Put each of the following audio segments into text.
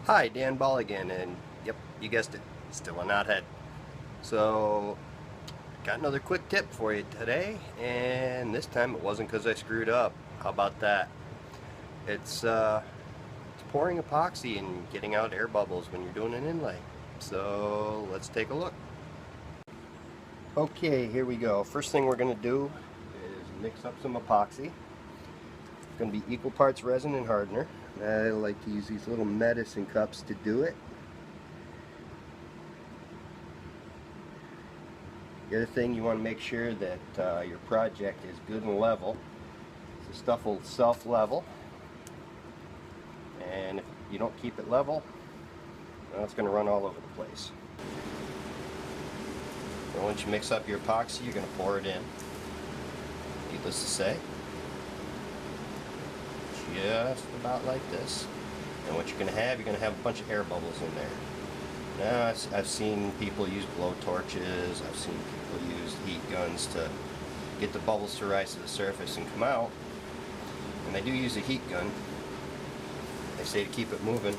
Hi, Dan Ball again, and yep, you guessed it, still a knothead. So, got another quick tip for you today, and this time it wasn't because I screwed up. How about that? It's pouring epoxy and getting out air bubbles when you're doing an inlay. So, let's take a look. Okay, here we go. First thing we're going to do is mix up some epoxy. It's going to be equal parts resin and hardener. I like to use these little medicine cups to do it. The other thing, you want to make sure that your project is good and level. The stuff will self-level, and if you don't keep it level, well, it's going to run all over the place. So once you mix up your epoxy, you're going to pour it in. Needless to say, just about like this. And what you're going to have a bunch of air bubbles in there. Now, I've seen people use blow torches, I've seen people use heat guns to get the bubbles to rise to the surface and come out. And they do use a heat gun. They say to keep it moving.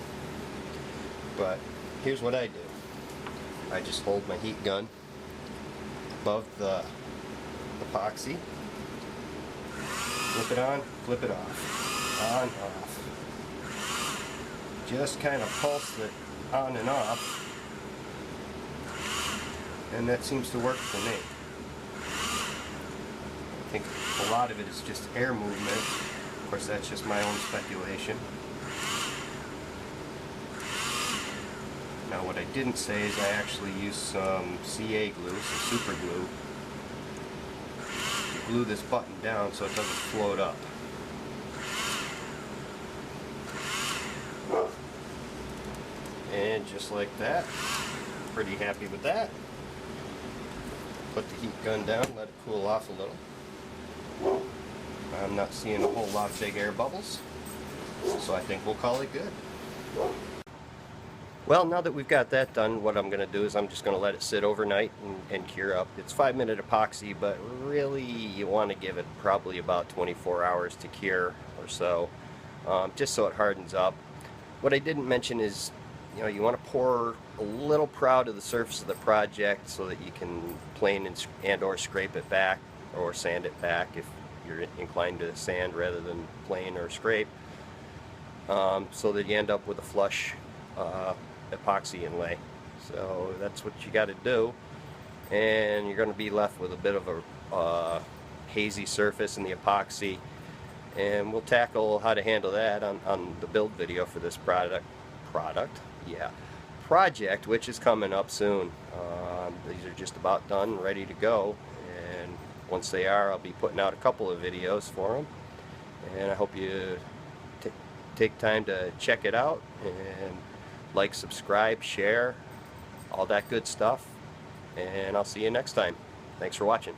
But here's what I do. I just hold my heat gun above the epoxy, flip it on, flip it off, on, off. Just kind of pulse it on and off, and that seems to work for me. I think a lot of it is just air movement. Of course, that's just my own speculation. Now, what I didn't say is I actually use some CA glue, some super glue, to glue this button down so it doesn't float up. And just like that, pretty happy with that. Put the heat gun down, let it cool off a little. I'm not seeing a whole lot of big air bubbles, so I think we'll call it good. Well, now that we've got that done, what I'm going to do is I'm just going to let it sit overnight and cure up. It's 5-minute epoxy, but really you want to give it probably about 24 hours to cure or so, just so it hardens up. What I didn't mention is, you want to pour a little proud of the surface of the project so that you can plane and or scrape it back or sand it back if you're inclined to sand rather than plane or scrape, so that you end up with a flush epoxy inlay. So that's what you got to do, and you're going to be left with a bit of a hazy surface in the epoxy, and we'll tackle how to handle that on the build video for this project, which is coming up soon. These are just about done, ready to go, and once they are, I'll be putting out a couple of videos for them, and I hope you take time to check it out and like, subscribe, share, all that good stuff, and I'll see you next time. Thanks for watching.